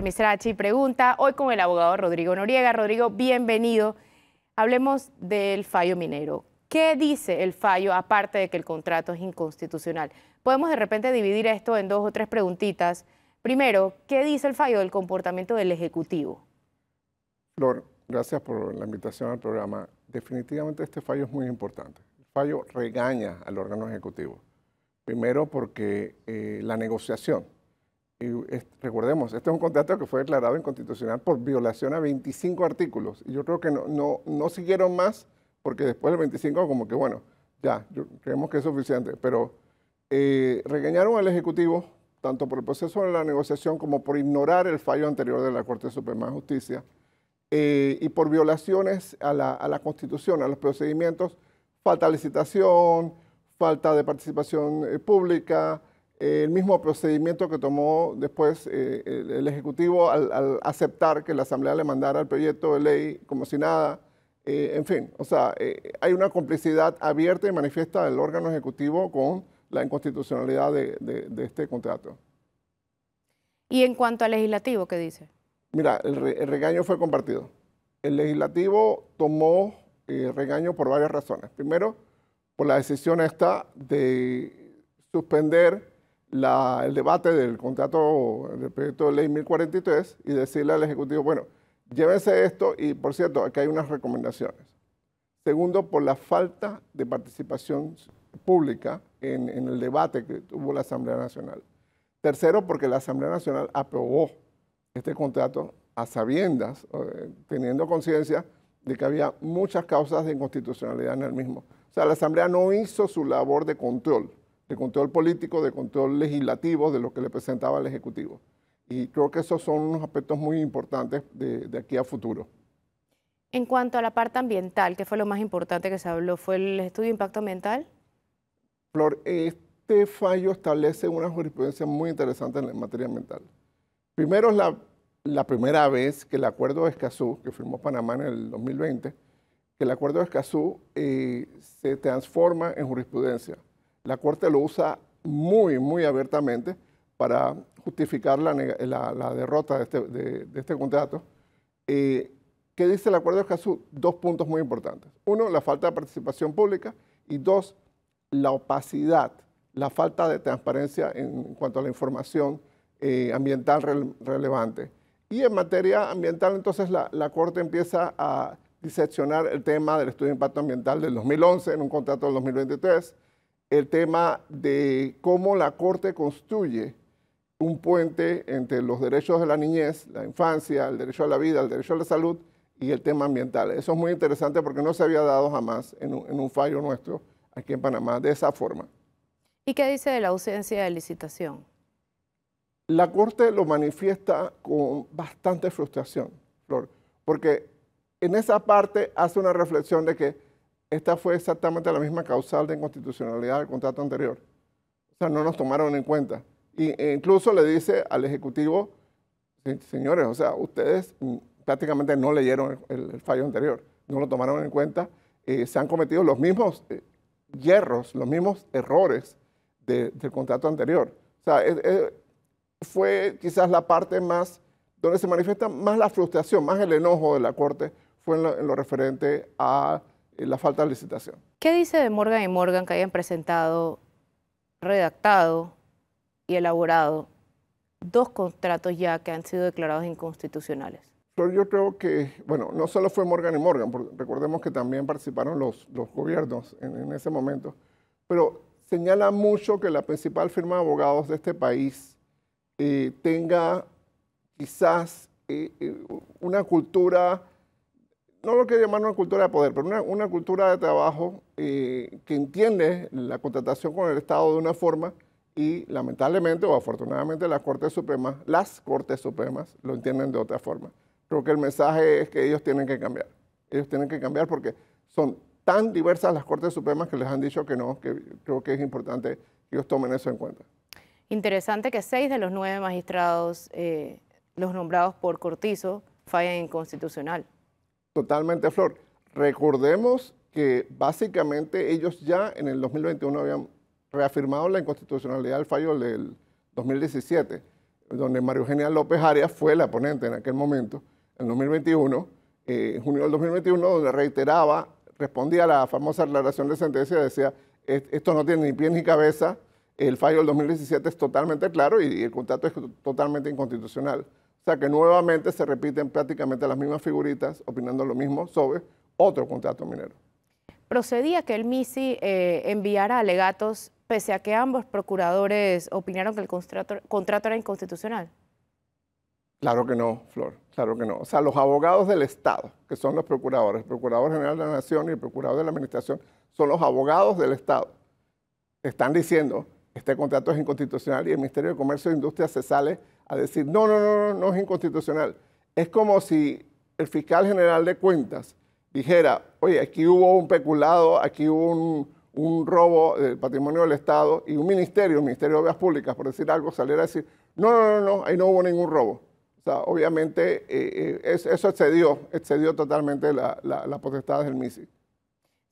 Misrachi y Pregunta, hoy con el abogado Rodrigo Noriega. Rodrigo, bienvenido. Hablemos del fallo minero. ¿Qué dice el fallo, aparte de que el contrato es inconstitucional? Podemos de repente dividir esto en 2 o 3 preguntitas. Primero, ¿qué dice el fallo del comportamiento del Ejecutivo? Flor, gracias por la invitación al programa. Definitivamente este fallo es muy importante. El fallo regaña al órgano ejecutivo. Primero porque la negociación, recordemos, este es un contrato que fue declarado inconstitucional por violación a 25 artículos. Y yo creo que no siguieron más porque después del 25 como que bueno, ya, creemos que es suficiente. Pero regañaron al Ejecutivo tanto por el proceso de la negociación como por ignorar el fallo anterior de la Corte Suprema de Justicia. Y por violaciones a la Constitución, a los procedimientos, falta de licitación, falta de participación pública, el mismo procedimiento que tomó después el Ejecutivo al aceptar que la Asamblea le mandara el proyecto de ley como si nada. En fin, o sea, hay una complicidad abierta y manifiesta del órgano ejecutivo con la inconstitucionalidad de este contrato. Y en cuanto al legislativo, ¿qué dice? Mira, el regaño fue compartido. El legislativo tomó regaño por varias razones. Primero, por la decisión esta de suspender el debate del contrato del proyecto de ley 1043 y decirle al Ejecutivo, bueno, llévense esto y, por cierto, aquí hay unas recomendaciones. Segundo, por la falta de participación pública en el debate que tuvo la Asamblea Nacional. Tercero, porque la Asamblea Nacional aprobó este contrato a sabiendas, teniendo conciencia de que había muchas causas de inconstitucionalidad en el mismo. O sea, la Asamblea no hizo su labor de control político, de control legislativo de lo que le presentaba al Ejecutivo. Y creo que esos son unos aspectos muy importantes de aquí a futuro. En cuanto a la parte ambiental, ¿qué fue lo más importante que se habló? ¿Fue el estudio de impacto ambiental? Flor, este fallo establece una jurisprudencia muy interesante en materia ambiental. Primero es la primera vez que el Acuerdo de Escazú, que firmó Panamá en el 2020, que el Acuerdo de Escazú se transforma en jurisprudencia. La Corte lo usa muy abiertamente para justificar la derrota de este contrato. ¿Qué dice el Acuerdo de Escazú? 2 puntos muy importantes. Uno, la falta de participación pública y 2, la opacidad, la falta de transparencia en cuanto a la información ambiental relevante. Y en materia ambiental, entonces, la Corte empieza a diseccionar el tema del estudio de impacto ambiental del 2011 en un contrato del 2023, el tema de cómo la Corte construye un puente entre los derechos de la niñez, la infancia, el derecho a la vida, el derecho a la salud y el tema ambiental. Eso es muy interesante porque no se había dado jamás en un fallo nuestro aquí en Panamá de esa forma. ¿Y qué dice de la ausencia de licitación? La Corte lo manifiesta con bastante frustración, Flor, porque en esa parte hace una reflexión de que esta fue exactamente la misma causal de inconstitucionalidad del contrato anterior. O sea, no nos tomaron en cuenta. E incluso le dice al Ejecutivo, señores, o sea, ustedes prácticamente no leyeron el fallo anterior, no lo tomaron en cuenta, se han cometido los mismos hierros, los mismos errores del contrato anterior. O sea, fue quizás la parte más, donde se manifiesta más la frustración, más el enojo de la Corte, fue en lo referente a la falta de licitación. ¿Qué dice de Morgan & Morgan que hayan presentado, redactado y elaborado 2 contratos ya que han sido declarados inconstitucionales? Pero yo creo que, bueno, no solo fue Morgan & Morgan, porque recordemos que también participaron los gobiernos en ese momento, pero señala mucho que la principal firma de abogados de este país tenga quizás una cultura, no lo quiero llamar una cultura de poder, pero una cultura de trabajo que entiende la contratación con el Estado de una forma y lamentablemente o afortunadamente las Cortes Supremas lo entienden de otra forma. Creo que el mensaje es que ellos tienen que cambiar. Ellos tienen que cambiar porque son tan diversas las Cortes Supremas que les han dicho que no, que creo que es importante que ellos tomen eso en cuenta. Interesante que 6 de los 9 magistrados, los nombrados por Cortizo, fallan inconstitucional. Totalmente, Flor. Recordemos que básicamente ellos ya en el 2021 habían reafirmado la inconstitucionalidad del fallo del 2017. donde María Eugenia López Arias fue la ponente en aquel momento, en 2021, en junio del 2021, donde reiteraba, respondía a la famosa declaración de sentencia, decía, esto no tiene ni pie ni cabeza, el fallo del 2017 es totalmente claro y el contrato es totalmente inconstitucional. O sea que nuevamente se repiten prácticamente las mismas figuritas, opinando lo mismo sobre otro contrato minero. ¿Procedía que el MISI enviara alegatos pese a que ambos procuradores opinaron que el contrato era inconstitucional? Claro que no, Flor, claro que no. O sea, los abogados del Estado, que son los procuradores, el Procurador General de la Nación y el Procurador de la Administración, son los abogados del Estado. Están diciendo, este contrato es inconstitucional y el Ministerio de Comercio e Industria se sale a decir, no es inconstitucional. Es como si el fiscal general de cuentas dijera, oye, aquí hubo un peculado, aquí hubo un robo del patrimonio del Estado y un ministerio, el Ministerio de Obras Públicas, por decir algo, saliera a decir, no, ahí no hubo ningún robo. O sea, obviamente eso excedió totalmente la potestad del MISI.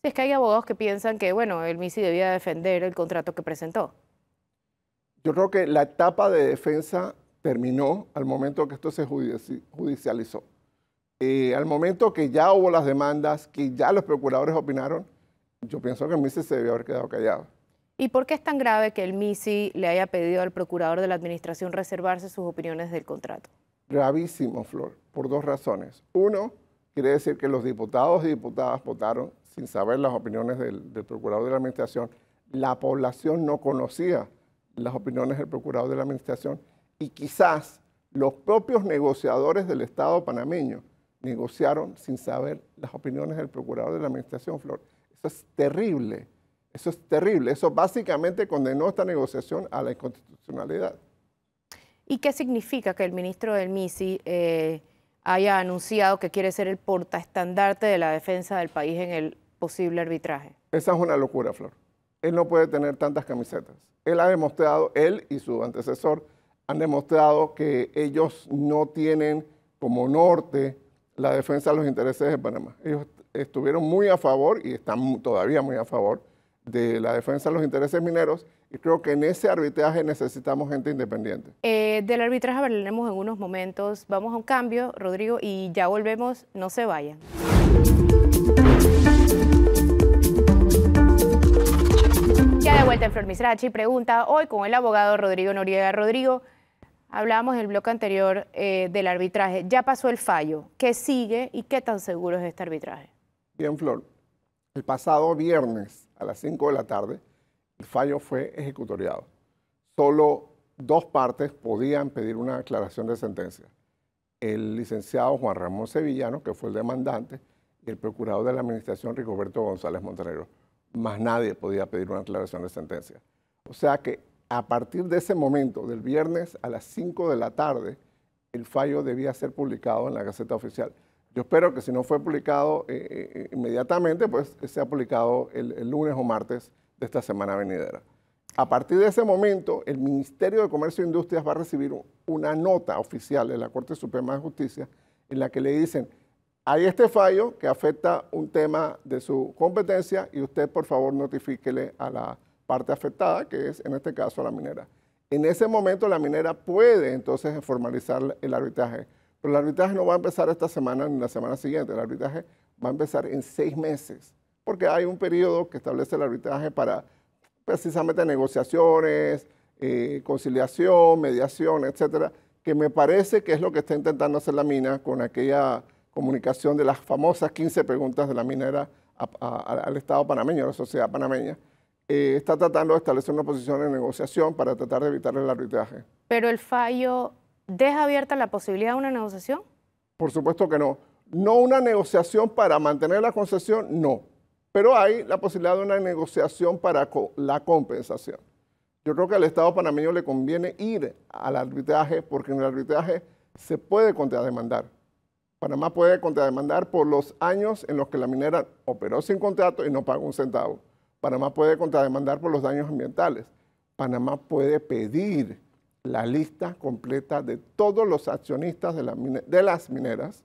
Es que hay abogados que piensan que, bueno, el MISI debía defender el contrato que presentó. Yo creo que la etapa de defensa terminó al momento que esto se judicializó. Al momento que ya hubo las demandas, que ya los procuradores opinaron, yo pienso que el MISI se debió haber quedado callado. ¿Y por qué es tan grave que el MISI le haya pedido al procurador de la administración reservarse sus opiniones del contrato? Gravísimo, Flor, por dos razones. Uno, quiere decir que los diputados y diputadas votaron sin saber las opiniones del procurador de la administración. La población no conocía las opiniones del procurador de la administración y quizás los propios negociadores del Estado panameño negociaron sin saber las opiniones del procurador de la administración, Flor. Eso es terrible, eso es terrible. Eso básicamente condenó esta negociación a la inconstitucionalidad. ¿Y qué significa que el ministro del MISI haya anunciado que quiere ser el portaestandarte de la defensa del país en el posible arbitraje? Esa es una locura, Flor. Él no puede tener tantas camisetas. Él ha demostrado, él y su antecesor han demostrado que ellos no tienen como norte la defensa de los intereses de Panamá. Ellos estuvieron muy a favor y están todavía muy a favor de la defensa de los intereses mineros y creo que en ese arbitraje necesitamos gente independiente. Del arbitraje hablaremos en unos momentos. Vamos a un cambio, Rodrigo, y ya volvemos. No se vayan. Ya de vuelta en Flor Misrachi, pregunta hoy con el abogado Rodrigo Noriega. Rodrigo, hablábamos en el bloque anterior del arbitraje. Ya pasó el fallo. ¿Qué sigue y qué tan seguro es este arbitraje? Bien, Flor. El pasado viernes a las 5 de la tarde, el fallo fue ejecutoriado. Solo dos partes podían pedir una aclaración de sentencia. El licenciado Juan Ramón Sevillano, que fue el demandante, y el procurador de la administración, Rigoberto González Montenegro. Más nadie podía pedir una aclaración de sentencia. O sea que a partir de ese momento, del viernes a las 5 de la tarde, el fallo debía ser publicado en la Gaceta Oficial. Yo espero que si no fue publicado inmediatamente, pues sea publicado el lunes o martes de esta semana venidera. A partir de ese momento, el Ministerio de Comercio e Industrias va a recibir una nota oficial de la Corte Suprema de Justicia en la que le dicen, hay este fallo que afecta un tema de su competencia y usted por favor notifíquele a la parte afectada, que es en este caso la minera. En ese momento la minera puede entonces formalizar el arbitraje, pero el arbitraje no va a empezar esta semana ni la semana siguiente, el arbitraje va a empezar en 6 meses, porque hay un periodo que establece el arbitraje para precisamente negociaciones, conciliación, mediación, etcétera, que me parece que es lo que está intentando hacer la mina con aquella comunicación de las famosas 15 preguntas de la minera al Estado panameño, a la sociedad panameña. Está tratando de establecer una posición de negociación para tratar de evitar el arbitraje. ¿Pero el fallo deja abierta la posibilidad de una negociación? Por supuesto que no. No una negociación para mantener la concesión, no. Pero hay la posibilidad de una negociación para la compensación. Yo creo que al Estado panameño le conviene ir al arbitraje porque en el arbitraje se puede contrademandar. Panamá puede contrademandar por los años en los que la minera operó sin contrato y no pagó un centavo. Panamá puede contrademandar por los daños ambientales. Panamá puede pedir la lista completa de todos los accionistas de las mineras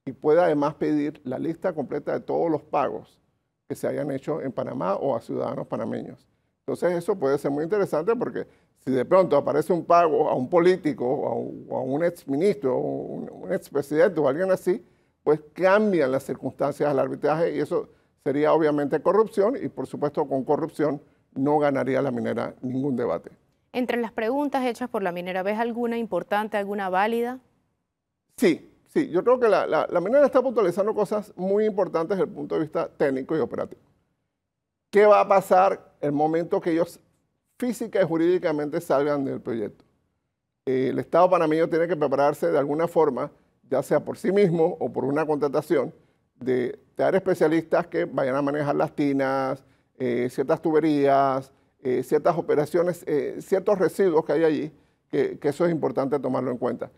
y puede además pedir la lista completa de todos los pagos que se hayan hecho en Panamá o a ciudadanos panameños. Entonces eso puede ser muy interesante porque Si de pronto aparece un pago a un político o a un exministro o un expresidente o alguien así, pues cambian las circunstancias del arbitraje y eso sería obviamente corrupción y por supuesto con corrupción no ganaría la minera ningún debate. Entre las preguntas hechas por la minera, ¿ves alguna importante, alguna válida? Sí, sí, yo creo que la minera está puntualizando cosas muy importantes desde el punto de vista técnico y operativo. ¿Qué va a pasar el momento que ellos física y jurídicamente salgan del proyecto? El Estado panameño tiene que prepararse de alguna forma, ya sea por sí mismo o por una contratación, de dar especialistas que vayan a manejar las tinas, ciertas tuberías, ciertas operaciones, ciertos residuos que hay allí, que eso es importante tomarlo en cuenta.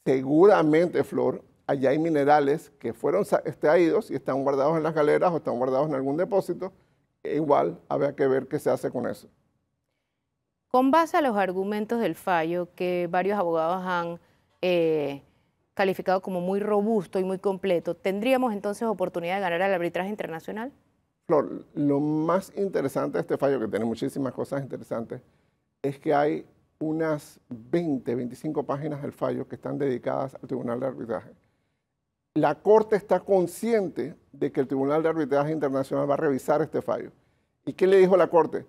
Seguramente, Flor, allá hay minerales que fueron extraídos y están guardados en las galeras o están guardados en algún depósito. Igual habría que ver qué se hace con eso. Con base a los argumentos del fallo que varios abogados han calificado como muy robusto y muy completo, ¿tendríamos entonces oportunidad de ganar el arbitraje internacional? Flor, lo más interesante de este fallo, que tiene muchísimas cosas interesantes, es que hay unas 20, 25 páginas del fallo que están dedicadas al Tribunal de Arbitraje. La Corte está consciente de que el Tribunal de Arbitraje Internacional va a revisar este fallo. ¿Y qué le dijo la Corte?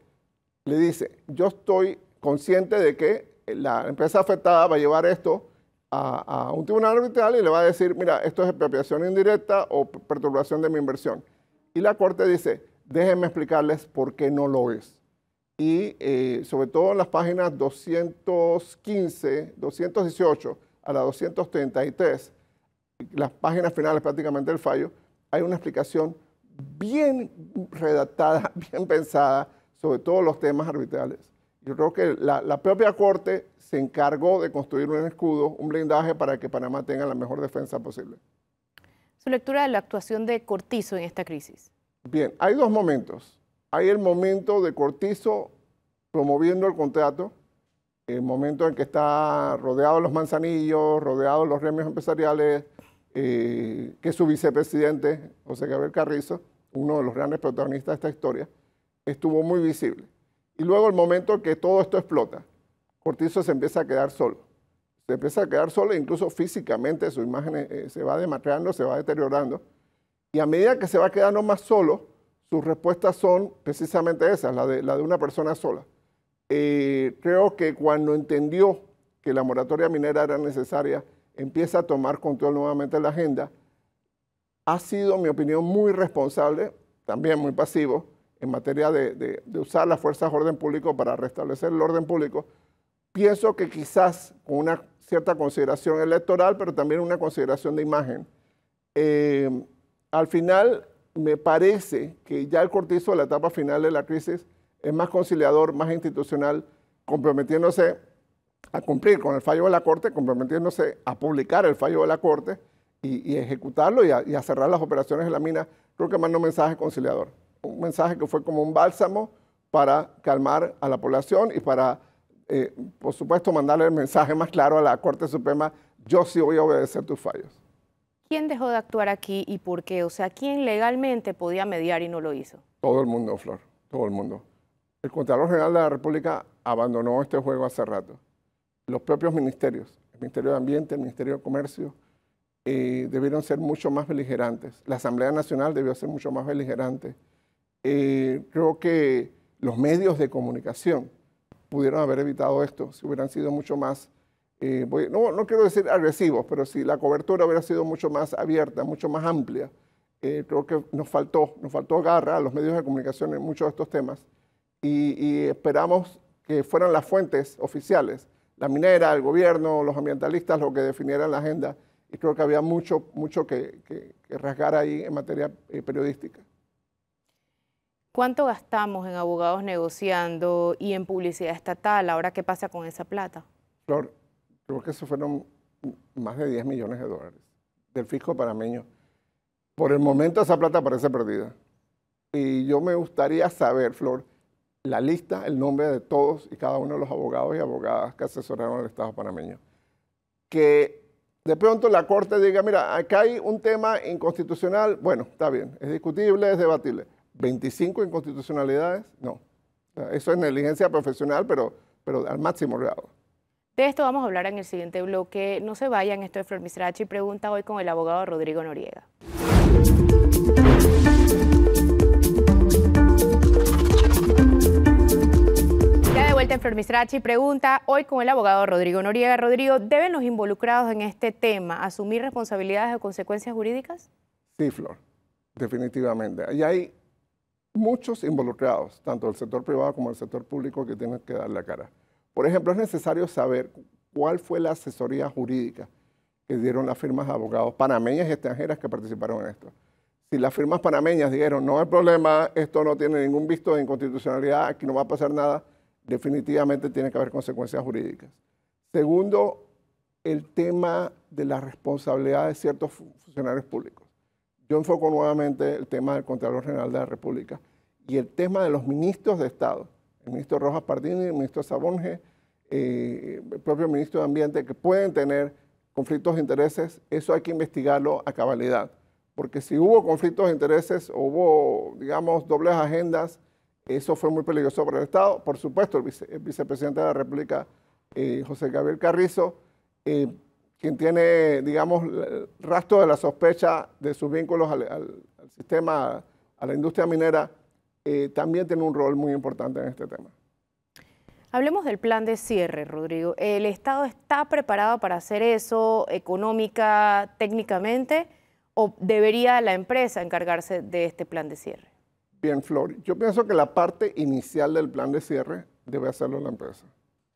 Le dice, yo estoy consciente de que la empresa afectada va a llevar esto a un tribunal arbitral y le va a decir, mira, esto es expropiación indirecta o perturbación de mi inversión. Y la Corte dice, déjenme explicarles por qué no lo es. Y sobre todo en las páginas 215, 218 a la 233, las páginas finales prácticamente del fallo, hay una explicación bien redactada, bien pensada sobre todos los temas arbitrales. Yo creo que la propia Corte se encargó de construir un escudo, un blindaje para que Panamá tenga la mejor defensa posible. Su lectura de la actuación de Cortizo en esta crisis. Bien, hay dos momentos. Hay el momento de Cortizo promoviendo el contrato, el momento en que está rodeado de los manzanillos, rodeado de los gremios empresariales, que es su vicepresidente, José Gabriel Carrizo, uno de los grandes protagonistas de esta historia, estuvo muy visible. Y luego el momento en que todo esto explota, Cortizo se empieza a quedar solo. Se empieza a quedar solo e incluso físicamente su imagen se va demacrando, se va deteriorando. Y a medida que se va quedando más solo, sus respuestas son precisamente esas, la de una persona sola. Creo que cuando entendió que la moratoria minera era necesaria, empieza a tomar control nuevamente de la agenda. Ha sido, en mi opinión, muy responsable, también muy pasivo, en materia de usar las fuerzas de orden público para restablecer el orden público. Pienso que quizás con una cierta consideración electoral, pero también una consideración de imagen. Al final, me parece que ya el Cortizo de la etapa final de la crisis es más conciliador, más institucional, comprometiéndose a cumplir con el fallo de la Corte, comprometiéndose a publicar el fallo de la Corte y ejecutarlo y a cerrar las operaciones de la mina. Creo que mandó un mensaje conciliador, un mensaje que fue como un bálsamo para calmar a la población y para, por supuesto, mandarle el mensaje más claro a la Corte Suprema, yo sí voy a obedecer tus fallos. ¿Quién dejó de actuar aquí y por qué? O sea, ¿quién legalmente podía mediar y no lo hizo? Todo el mundo, Flor, todo el mundo. El Contralor General de la República abandonó este juego hace rato. Los propios ministerios, el Ministerio de Ambiente, el Ministerio de Comercio, debieron ser mucho más beligerantes. La Asamblea Nacional debió ser mucho más beligerante. Creo que los medios de comunicación pudieron haber evitado esto si hubieran sido mucho más, no quiero decir agresivos, pero si la cobertura hubiera sido mucho más abierta, mucho más amplia. Creo que nos faltó garra a los medios de comunicación en muchos de estos temas y esperamos que fueran las fuentes oficiales, la minera, el gobierno, los ambientalistas, lo que definieran la agenda. Y creo que había mucho que rasgar ahí en materia periodística. ¿Cuánto gastamos en abogados negociando y en publicidad estatal? ¿Ahora qué pasa con esa plata? Flor, creo que eso fueron más de 10 millones de dólares del fisco panameño. Por el momento esa plata parece perdida. Y yo me gustaría saber, Flor, la lista, el nombre de todos y cada uno de los abogados y abogadas que asesoraron al Estado panameño. Que de pronto la Corte diga, mira, acá hay un tema inconstitucional, bueno, está bien, es discutible, es debatible. 25 inconstitucionalidades, no. Eso es negligencia profesional, pero pero al máximo grado. De esto vamos a hablar en el siguiente bloque. No se vayan, esto es Flor Misrachi Pregunta hoy con el abogado Rodrigo Noriega. Ya de vuelta en Flor Misrachi Pregunta hoy con el abogado Rodrigo Noriega. Rodrigo, ¿deben los involucrados en este tema asumir responsabilidades o consecuencias jurídicas? Sí, Flor, definitivamente. Y hay muchos involucrados, tanto del sector privado como del sector público, que tienen que dar la cara. Por ejemplo, es necesario saber cuál fue la asesoría jurídica que dieron las firmas de abogados panameñas y extranjeras que participaron en esto. Si las firmas panameñas dijeron, no hay problema, esto no tiene ningún visto de inconstitucionalidad, aquí no va a pasar nada, definitivamente tiene que haber consecuencias jurídicas. Segundo, el tema de la responsabilidad de ciertos funcionarios públicos. Yo enfoco nuevamente el tema del Contralor General de la República y el tema de los ministros de Estado, el ministro Rojas Pardini, el ministro Sabonge, el propio ministro de Ambiente, que pueden tener conflictos de intereses. Eso hay que investigarlo a cabalidad, porque si hubo conflictos de intereses o hubo, digamos, dobles agendas, eso fue muy peligroso para el Estado. Por supuesto, el vicepresidente de la República, José Gabriel Carrizo, quien tiene, digamos, el rastro de la sospecha de sus vínculos al sistema, a la industria minera, también tiene un rol muy importante en este tema. Hablemos del plan de cierre, Rodrigo. ¿El Estado está preparado para hacer eso económica, técnicamente, o debería la empresa encargarse de este plan de cierre? Bien, Flor, yo pienso que la parte inicial del plan de cierre debe hacerlo la empresa.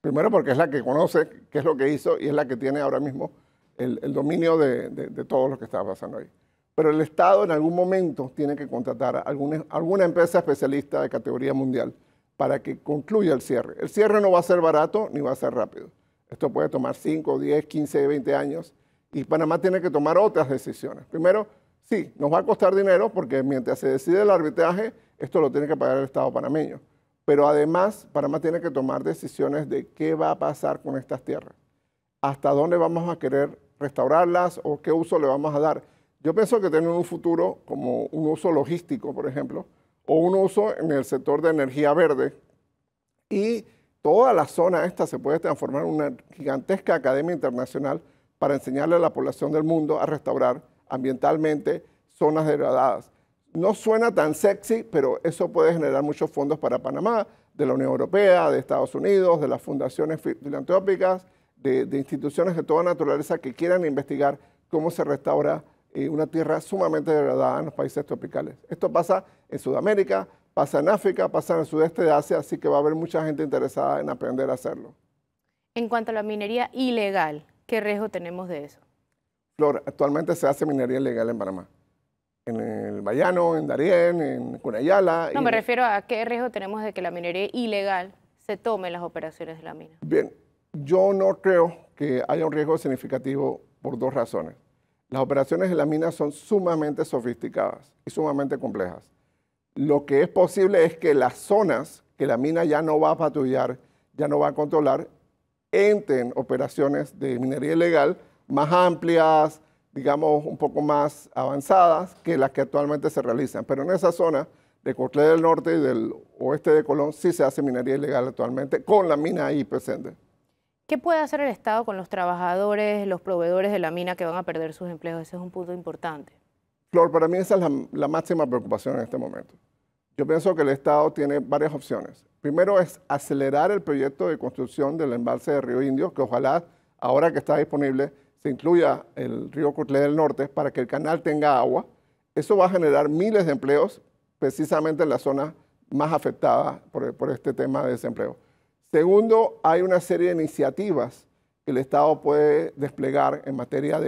Primero porque es la que conoce qué es lo que hizo y es la que tiene ahora mismo el dominio de todo lo que está pasando ahí. Pero el Estado en algún momento tiene que contratar a alguna empresa especialista de categoría mundial para que concluya el cierre. El cierre no va a ser barato ni va a ser rápido. Esto puede tomar 5, 10, 15, 20 años y Panamá tiene que tomar otras decisiones. Primero, sí, nos va a costar dinero porque mientras se decide el arbitraje, esto lo tiene que pagar el Estado panameño. Pero además, Panamá tiene que tomar decisiones de qué va a pasar con estas tierras. Hasta dónde vamos a querer restaurarlas o qué uso le vamos a dar. Yo pienso que tienen un futuro como un uso logístico, por ejemplo, o un uso en el sector de energía verde. Y toda la zona esta se puede transformar en una gigantesca academia internacional para enseñarle a la población del mundo a restaurar ambientalmente zonas degradadas. No suena tan sexy, pero eso puede generar muchos fondos para Panamá, de la Unión Europea, de Estados Unidos, de las fundaciones filantrópicas, de instituciones de toda naturaleza que quieran investigar cómo se restaura una tierra sumamente degradada en los países tropicales. Esto pasa en Sudamérica, pasa en África, pasa en el sudeste de Asia, así que va a haber mucha gente interesada en aprender a hacerlo. En cuanto a la minería ilegal, ¿qué riesgo tenemos de eso? Flor, actualmente se hace minería ilegal en Panamá. En el Bayano, en Darién, en Cunayala. No, me refiero a qué riesgo tenemos de que la minería ilegal se tome en las operaciones de la mina. Bien, yo no creo que haya un riesgo significativo por dos razones. Las operaciones de la mina son sumamente sofisticadas y sumamente complejas. Lo que es posible es que las zonas que la mina ya no va a patrullar, ya no va a controlar, entren operaciones de minería ilegal más amplias, digamos, un poco más avanzadas que las que actualmente se realizan. Pero en esa zona de Coclé del Norte y del oeste de Colón sí se hace minería ilegal actualmente, con la mina ahí presente. ¿Qué puede hacer el Estado con los trabajadores, los proveedores de la mina que van a perder sus empleos? Ese es un punto importante. Flor, para mí esa es la máxima preocupación en este momento. Yo pienso que el Estado tiene varias opciones. Primero es acelerar el proyecto de construcción del embalse de Río Indio, que ojalá, ahora que está disponible, se incluya el río Coclé del Norte para que el canal tenga agua. Eso va a generar miles de empleos precisamente en la zona más afectada por este tema de desempleo. Segundo, hay una serie de iniciativas que el Estado puede desplegar en materia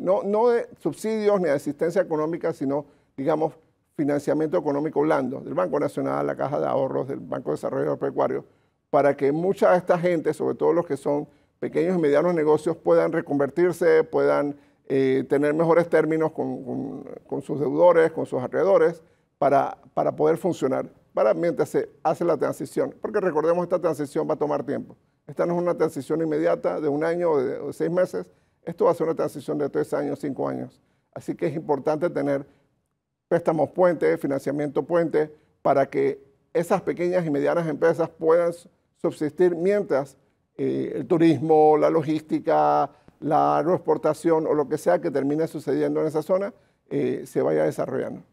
no de subsidios ni de asistencia económica, sino, digamos, financiamiento económico blando del Banco Nacional, la Caja de Ahorros, del Banco de Desarrollo Agropecuario, para que mucha de esta gente, sobre todo los que son pequeños y medianos negocios, puedan reconvertirse, puedan tener mejores términos con sus deudores, con sus acreedores, para poder funcionar, mientras se hace la transición. Porque recordemos, esta transición va a tomar tiempo. Esta no es una transición inmediata de un año o de 6 meses. Esto va a ser una transición de 3 años, 5 años. Así que es importante tener préstamos puente, financiamiento puente, para que esas pequeñas y medianas empresas puedan subsistir mientras el turismo, la logística, la agroexportación o lo que sea que termine sucediendo en esa zona se vaya desarrollando.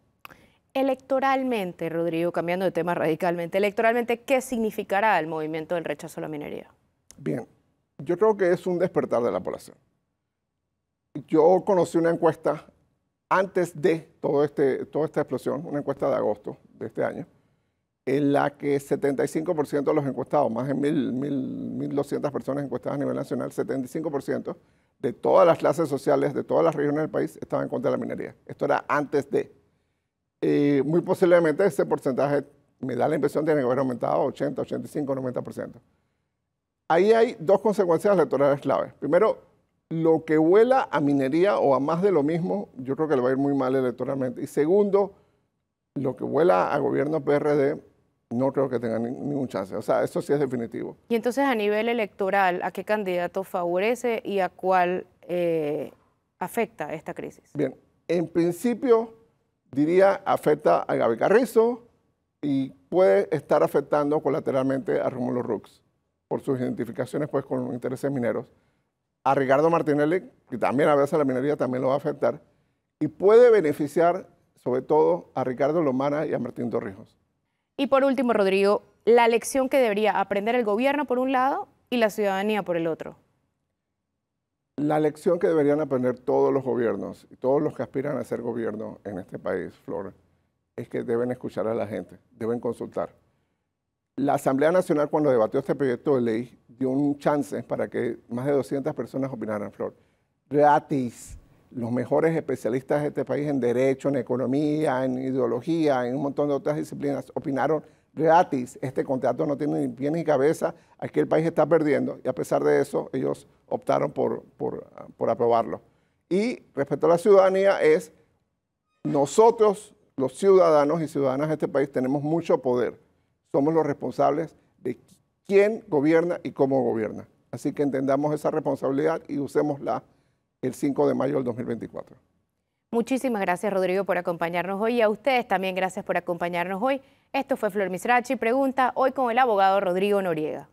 Electoralmente, Rodrigo, cambiando de tema radicalmente, electoralmente, ¿qué significará el movimiento del rechazo a la minería? Bien, yo creo que es un despertar de la población. Yo conocí una encuesta antes de toda esta explosión, una encuesta de agosto de este año, en la que 75% de los encuestados, más de 1.200 personas encuestadas a nivel nacional, 75% de todas las clases sociales, de todas las regiones del país, estaban en contra de la minería. Esto era antes de. Muy posiblemente ese porcentaje me da la impresión de que haber aumentado a 80, 85, 90%. Ahí hay dos consecuencias electorales claves. Primero, lo que huela a minería o a más de lo mismo, yo creo que le va a ir muy mal electoralmente. Y segundo, lo que huela a gobierno PRD, no creo que tenga ningún chance. O sea, eso sí es definitivo. Y entonces, a nivel electoral, ¿a qué candidato favorece y a cuál afecta esta crisis? Bien, en principio, diría, afecta a Gaby Carrizo y puede estar afectando colateralmente a Rómulo Rux por sus identificaciones pues, con intereses mineros. A Ricardo Martinelli, que también a veces la minería también lo va a afectar, y puede beneficiar sobre todo a Ricardo Lomana y a Martín Torrijos. Y por último, Rodrigo, la lección que debería aprender el gobierno por un lado y la ciudadanía por el otro. La lección que deberían aprender todos los gobiernos y todos los que aspiran a ser gobierno en este país, Flor, es que deben escuchar a la gente, deben consultar. La Asamblea Nacional, cuando debatió este proyecto de ley, dio un chance para que más de 200 personas opinaran, Flor. Gratis. Los mejores especialistas de este país en derecho, en economía, en ideología, en un montón de otras disciplinas, opinaron gratis. Este contrato no tiene ni pie ni cabeza, aquí el país está perdiendo y a pesar de eso ellos optaron por aprobarlo. Y respecto a la ciudadanía es, nosotros, los ciudadanos y ciudadanas de este país, tenemos mucho poder. Somos los responsables de quién gobierna y cómo gobierna. Así que entendamos esa responsabilidad y usémosla el 5 de mayo del 2024. Muchísimas gracias, Rodrigo, por acompañarnos hoy y a ustedes también gracias por acompañarnos hoy. Esto fue Flor Misrachi Pregunta, hoy con el abogado Rodrigo Noriega.